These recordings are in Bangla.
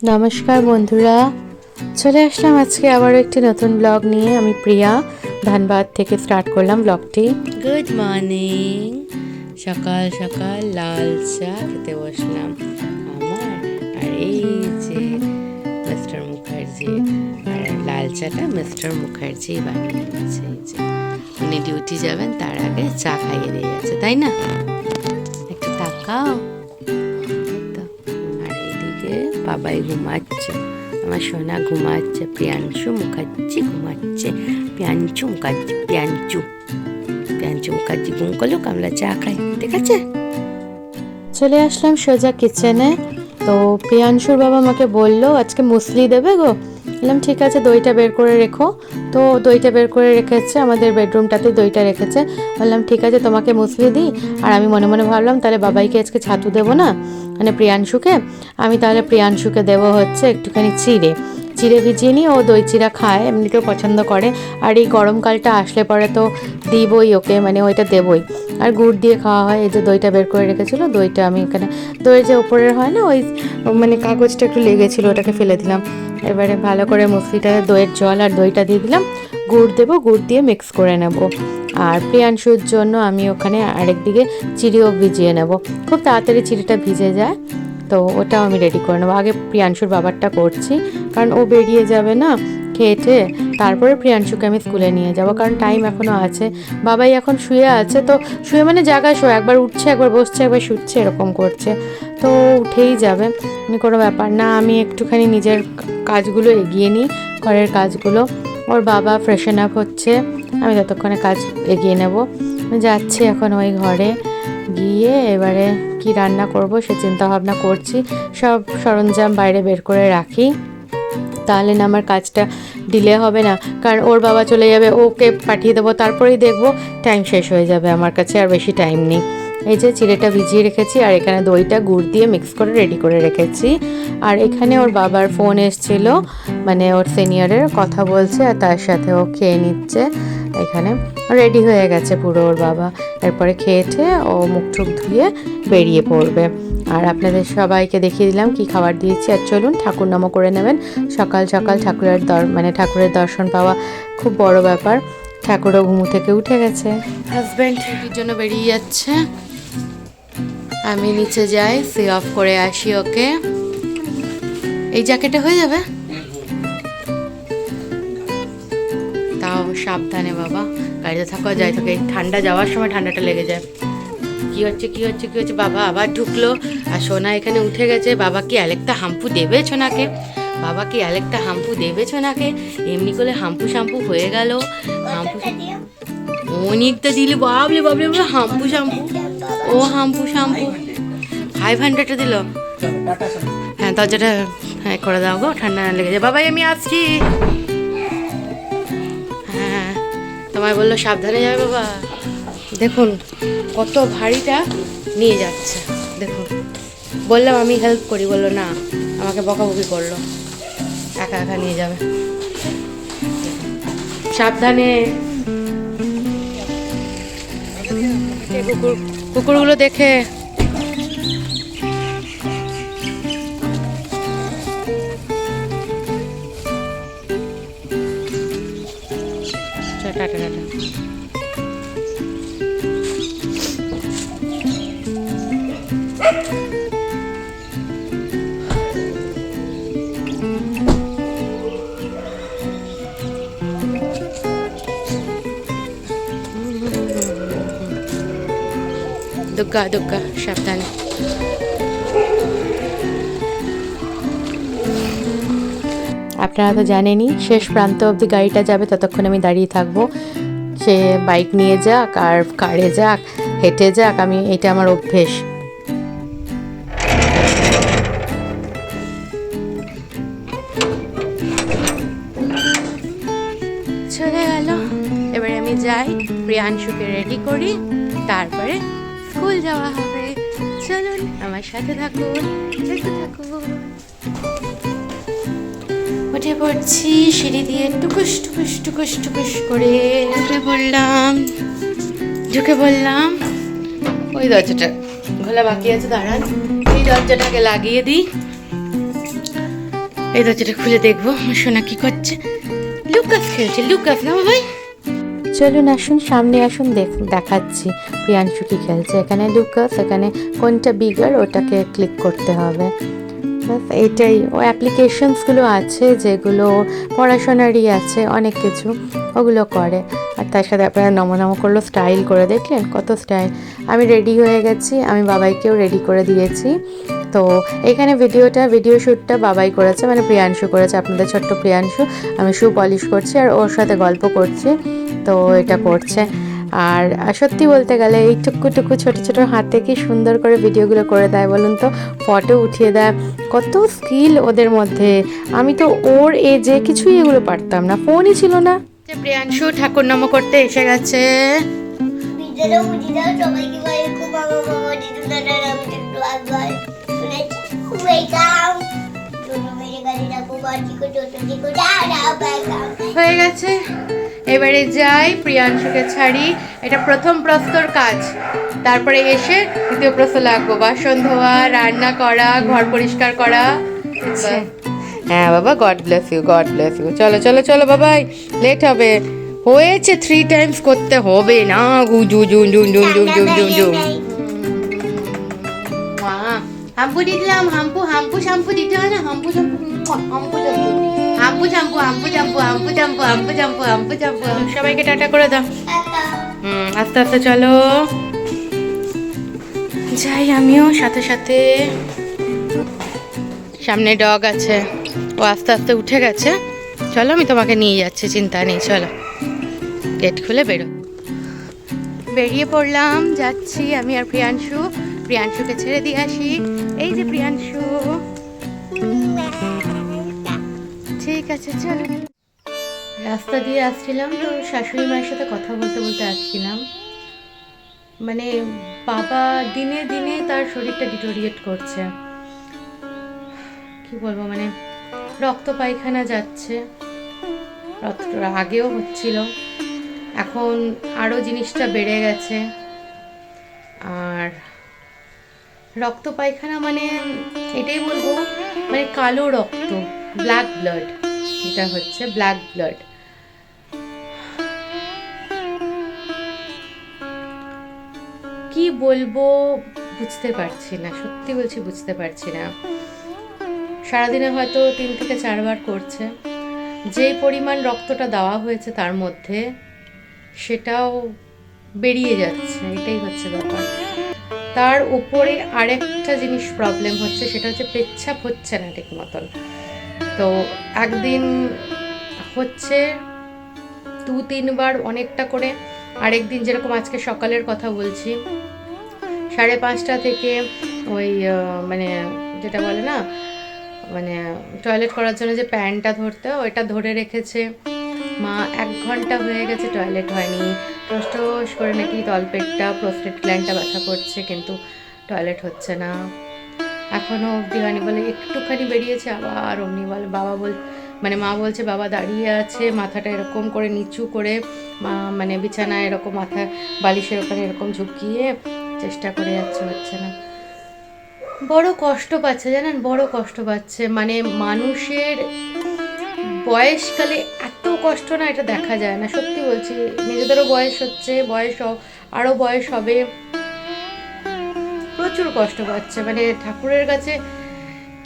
নমস্কার বন্ধুরা, চলে আসলাম আজকে আবারও একটি নতুন ব্লগ নিয়ে। আমি প্রিয়া ধানবাদ থেকে স্টার্ট করলাম ব্লগটি। Good morning. সকাল সকাল লাল চা খেতে বসলাম আমার, আর এই যে মিস্টার মুখার্জি, আর লাল চাটা মিস্টার মুখার্জি বানিয়ে দিয়েছে। এই যে উনি ডিউটি যাবেন তার আগে চা খাইয়ে দিয়ে গেছে, তাই না? একটু তাকাও। বাবাই ঘুমাচ্ছে, আমার সোনা ঘুমাচ্ছে, প্রিয়াংশু মুখার্জি ঘুমাচ্ছে। প্রিয়াংশু মুখার্জি ঘুম করলো, আমরা চা খাই, ঠিক আছে? চলে আসলাম সোজা কিচেনে। তো প্রিয়াংশুর বাবা আমাকে বললো আজকে মুসলি দেবে গো। বললাম ঠিক আছে, দইটা বের করে রেখো। তো দইটা বের করে রেখেছে, আমাদের বেডরুমটাতে দইটা রেখেছে। বললাম ঠিক আছে, তোমাকে মুসলি দিই। আর আমি মনে মনে ভাবলাম তাহলে বাবাইকে আজকে ছাতু দেবো না, মানে প্রিয়াংশুকে। আমি তাহলে প্রিয়াংশুকে দেবো হচ্ছে একটুখানি চিড়ে ভিজিয়ে নিই। ও দই চিড়া খায়, এমনিতেও পছন্দ করে। আর এই গরমকালটা আসলে পরে তো দিবই ওকে, মানে ওইটা দেবই। আর গুড় দিয়ে খাওয়া হয়। এই যে দইটা বের করে রেখেছিলো, দইটা আমি এখানে, দইয়ের যে ওপরের হয় না ওই মানে কাগজটা একটু লেগেছিলো, ওটাকে ফেলে দিলাম। এবারে ভালো করে মুসলিটাতে দইয়ের জল আর দইটা দিয়ে দিলাম। গুড় দেবো, গুড় দিয়ে মিক্স করে নেব। আর প্রিয়াংশুর জন্য আমি ওখানে আরেকদিকে চিড়েও ভিজিয়ে নেব। খুব তাড়াতাড়ি চিড়েটা ভিজে যায়, তো ওটাও আমি রেডি করে নেবো। আগে প্রিয়াংশুর বাবারটা করছি, কারণ ও বেরিয়ে যাবে না খেয়ে। তারপরে প্রিয়াংশুকে আমি স্কুলে নিয়ে যাব, কারণ টাইম এখনও আছে। বাবাই এখন শুয়ে আছে, তো শুয়ে মানে জায়গায় শোয়, একবার উঠছে, একবার বসছে, একবার শুচ্ছে, এরকম করছে। তো উঠেই যাবে, কোনো ব্যাপার না। আমি একটুখানি নিজের কাজগুলো এগিয়ে নিই, ঘরের কাজগুলো। ওর বাবা ফ্রেশন আপ হচ্ছে, আমি ততক্ষণে কাজ এগিয়ে নেব। যাচ্ছি এখন ওই ঘরে গিয়ে এবারে কি রান্না করব সে চিন্তা ভাবনা করছি। সব সরঞ্জাম বাইরে বের করে রাখি, তাহলে না আমার কাজটা ডিলে হবে না। কারণ ওর বাবা চলে যাবে, ওকে পাঠিয়ে দেবো, তারপরেই দেখবো টাইম শেষ হয়ে যাবে। আমার কাছে আর বেশি টাইম নেই। এই যে চিড়েটা ভিজিয়ে রেখেছি, আর এখানে দইটা গুড় দিয়ে মিক্স করে রেডি করে রেখেছি। আর এখানে ওর বাবার ফোন এসেছিল, মানে ওর সিনিয়রের কথা বলছে, আর তার সাথে ও খেয়ে নিচ্ছে। এখানে রেডি হয়ে গেছে পুরো ওর বাবা। এরপরে খেয়েছে ও মুখ টুক ধুয়ে বেরিয়ে পড়বে। আর আপনাদের সবাইকে দেখিয়ে দিলাম কি খাবার দিয়েছি। আর চলুন ঠাকুর নামও করে নেবেন। সকাল সকাল ঠাকুরের দর্শন পাওয়া খুব বড় ব্যাপার। ঠাকুরও ঘুমু থেকে উঠে গেছে, হাজব্যান্ড ডিউটির জন্য বেরিয়ে যাচ্ছে। আমি নিচে যাই, সি অফ করে আসি ওকে। এই জ্যাকেটে হয়ে যাবে, তাও সাবধানে বাবা, গাড়িতে থাকা যায় থাকে। ঠান্ডা যাওয়ার সময় ঠান্ডাটা লেগে যায়। কি হচ্ছে বাবা আবার ঢুকলো। আর সোনা এখানে উঠে গেছে। বাবা কি আরেকটা হাম্পু দেবে সোনাকে? এমনি করে হাম্পু শ্যাম্পু হয়ে গেল। অনেকটা দিলে বাবলে হাম্পু শ্যাম্পু। ও হাম্পু শ্যাম্পু 500 দিল। হ্যাঁ, দরজাটা হ্যাঁ করে দাও গো, ঠান্ডা না লেগে যায়। বাবাই আমি আসছি। হ্যাঁ, তোমায় বললো সাবধানে যাবে বাবা। দেখুন কত ভারীটা নিয়ে যাচ্ছে, দেখুন। বললাম আমি হেল্প করি, বললো না, আমাকে বকাবকি করলো, একা একা নিয়ে যাবে। সাবধানে। কুকুরগুলো দেখে। Tata tata. দুগ্গা সাবধানে। আপনারা তো জানেনই, শেষ প্রান্ত অবধি গাড়িটা যাবে, ততক্ষণ আমি দাঁড়িয়ে থাকবো। সে বাইক নিয়ে যাক আর কারে যাক, হেঁটে যাক, এটা আমার অভ্যেস। চলে গেল। এবারে আমি যাই, প্রিয়াংশুকে রেডি করি, তারপরে স্কুল যাওয়া হবে। চলুন আমার সাথে থাকুন। উঠে পড়ছি সিঁড়ি দিয়ে, টুকুস করে ঢুকে পড়লাম। ওই দরজাটা খোলা বাকি আছে, দাঁড়ান, এই দরজাটাকে লাগিয়ে দিই। এই দরজাটা খুলে দেখবো সোনা কি করছে। লুকাস খেলছে, লুকাস না বাবাই। চলুন আসুন সামনে আসুন, দেখাচ্ছি প্রিয়াংশু কি খেলছে। এখানে লুকাস, এখানে কোনটা বিগার ওটাকে ক্লিক করতে হবে। এইটাই, ও অ্যাপ্লিকেশনসগুলো আছে যেগুলো পড়াশোনারই আছে অনেক কিছু, ওগুলো করে। আর তার সাথে আপনারা নমো করলো, স্টাইল করে দেখলেন কত স্টাইল। আমি রেডি হয়ে গেছি, আমি বাবাইকেও রেডি করে দিয়েছি। তো এখানে ভিডিও শ্যুটটা বাবাই করেছে, মানে প্রিয়াংশু করেছে, আপনাদের ছোট্ট প্রিয়াংশু। আমি শু পলিশ করছি আর ওর সাথে গল্প করছি, তো এটা করছে। আর সত্যি বলতে গেলে এই টুকু ছোট ছোট হাতে কি সুন্দর করে ভিডিওগুলো করে দেয় বলুন তো, ফটো উঠিয়ে দেয়, কত স্কিল ওদের মধ্যে। আমি তো ওর এজে কিছুই এগুলো পারতাম না, ফোনই ছিল না। প্রিয়াংশু ঠাকুর নাম করতে এসে গেছে। হয়ে গেছে, এবারে যাই প্রিয়াংশুকে ছাড়ি। এটা প্রথম প্রস্তর কাজ, তারপরে এসে দ্বিতীয় প্রস্তর লাগবো, বাসন ধোয়া, রান্না করা, ঘর পরিষ্কার করা। হ্যাঁ বাবা, god bless you, god bless you. চলো চলো চলো বাবাই, লেট হবে। হয়েছে 3 টাইমস করতে হবে না। গুজু জুন জুন জুন জুন জুন জুন জুন। হাম্পু দিলাম, হাম্পু হাম্পু শ্যাম্পু দিতে হয় না, হাম্পু শ্যাম্পু, হাম্পু শ্যাম্পু, হাম্পু শ্যাম্পু, হাম্পু শ্যাম্পু, হাম্পু শ্যাম্পু, হাম্পু শ্যাম্পু, হাম্পু শ্যাম্পু। সবাইকে টাটা করে দাও। আস্তে আস্তে চলো, যাই আমিও সাথে সাথে। সামনে ডগ আছে, ও আস্তে আস্তে উঠে গেছে। চলো আমি তোমাকে নিয়ে যাচ্ছি, চিন্তা নেই, চলো। গেট খুলে বেরিয়ে পড়লাম, যাচ্ছি আমি আর প্রিয়াংশু। প্রিয়াংশুকে ছেড়ে দিয়ে আসি। এই যে প্রিয়াংশু, ঠিক আছে চলো। রাস্তা দিয়ে আসছিলাম তো শাশুড়ি মায়ের সাথে কথা বলতে বলতে আসছিলাম। মানে বাবা দিনে দিনে তার শরীরটা ডিটোরিয়েট করছে, কি বলবো, মানে রক্ত পায়খানা যাচ্ছে, আগেও হচ্ছিল, এখন আরও জিনিসটা বেড়ে গেছে। আর রক্ত পায়খানা মানে এটাই বলবো, মানে কালো রক্ত, ব্ল্যাক ব্লাড, এটা হচ্ছে ব্ল্যাক ব্লাড। কি বলবো বুঝতে পারছি না, সত্যি বলছি বুঝতে পারছি না। সারাদিনে হয়তো 3 থেকে 4 বার করছে। যে পরিমাণ রক্তটা দেওয়া হয়েছে তার মধ্যে সেটাও বেরিয়ে যাচ্ছে, এটাই হচ্ছে ব্যাপার। তার উপরে আরেকটা জিনিস প্রবলেম হচ্ছে, সেটা হচ্ছে পেচ্ছাপ হচ্ছে না ঠিক মতন। তো একদিন হচ্ছে 2-3 বার অনেকটা করে, আরেকদিন যেরকম আজকে সকালের কথা বলছি, 5:30 থেকে ওই মানে যেটা বলে না, মানে টয়লেট করার জন্য যে প্যান্টটা ধরতে, ওইটা ধরে রেখেছে মা। 1 ঘন্টা হয়ে গেছে, টয়লেট হয়নি। টস করে নাকি তলপেটটা, প্রোস্টেট গ্ল্যান্ডটা ব্যথা করছে, কিন্তু টয়লেট হচ্ছে না এখনও অবধি হয়নি। বলে একটুখানি বেরিয়েছে, আবার অমনি বলে মানে মা বলছে বাবা দাঁড়িয়ে আছে, মাথাটা এরকম করে নিচু করে, মা মানে বিছানায় এরকম মাথা বালিশের ওখানে এরকম ঝুঁকিয়ে চেষ্টা করে যাচ্ছে, হচ্ছে না। বড় কষ্ট পাচ্ছে জানেন, বড় কষ্ট পাচ্ছে। মানে মানুষের বয়সকালে এত কষ্ট না, এটা দেখা যায় না, সত্যি বলছি। নিজেদেরও বয়স হচ্ছে, আরও বয়স হবে, প্রচুর কষ্ট পাচ্ছে। মানে ঠাকুরের কাছে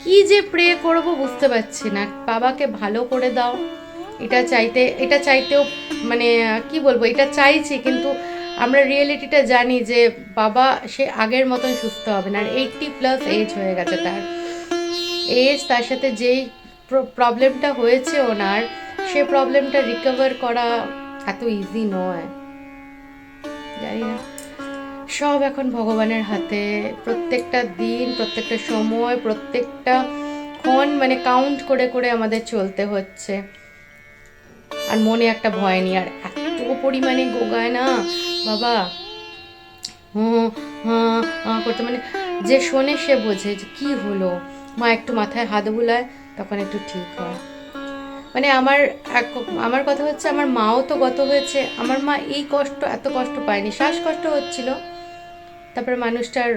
কি যে প্রে করব বুঝতে পারছি না। বাবাকে ভালো করে দাও, এটা চাইতেও মানে কি বলবো, এটা চাইছি, কিন্তু আমরা রিয়েলিটিটা জানি যে বাবা সে আগের মতন সুস্থ হবে না। আর 80+ এজ হয়ে গেছে তার এজ, তার সাথে যেই প্রবলেমটা হয়েছে ওনার, সে প্রবলেমটা রিকভার করা এত ইজি নয়। জানি না, সব এখন ভগবানের হাতে। প্রত্যেকটা দিন, প্রত্যেকটা সময়, প্রত্যেকটা ক্ষণ মানে কাউন্ট করে করে আমাদের চলতে হচ্ছে। আর মনে একটা ভয় নেই, আর এত পরিমাণে গোগায় না বাবা, হ্যাঁ করতে, মানে যে শোনে সে বোঝে যে কি হলো। মা একটু মাথায় হাত বুলায়, তখন একটু ঠিক হয়। মানে আমার কথা হচ্ছে, আমার মাও তো গত হয়েছে, আমার মা এত কষ্ট পায়নি। শ্বাসকষ্ট হচ্ছিল, তারপরে মানুষটার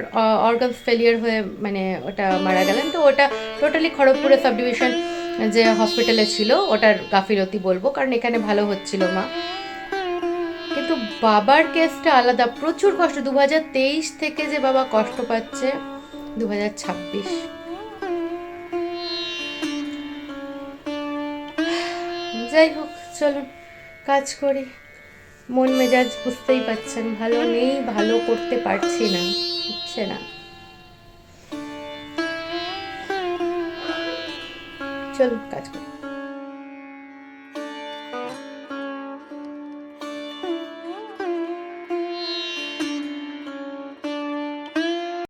অর্গানস ফেলিয়ার হয়ে মানে ওটা মারা গেলেন। তো ওটা টোটালি খড়গপুরে সাব ডিভিশন যে হসপিটালে ছিল ওটার গাফিলতি বলবো, কারণ এখানে ভালো হচ্ছিল মা। কিন্তু বাবার কেসটা আলাদা, প্রচুর কষ্ট। 2023 থেকে যে বাবা কষ্ট পাচ্ছে 2026। যাই হোক, চলুন কাজ করি। মন মেজাজ বুঝতেই পাচ্ছেন ভালো নেই, ভালো করতে পারছি না, হচ্ছে না। চলুন কাজ করি।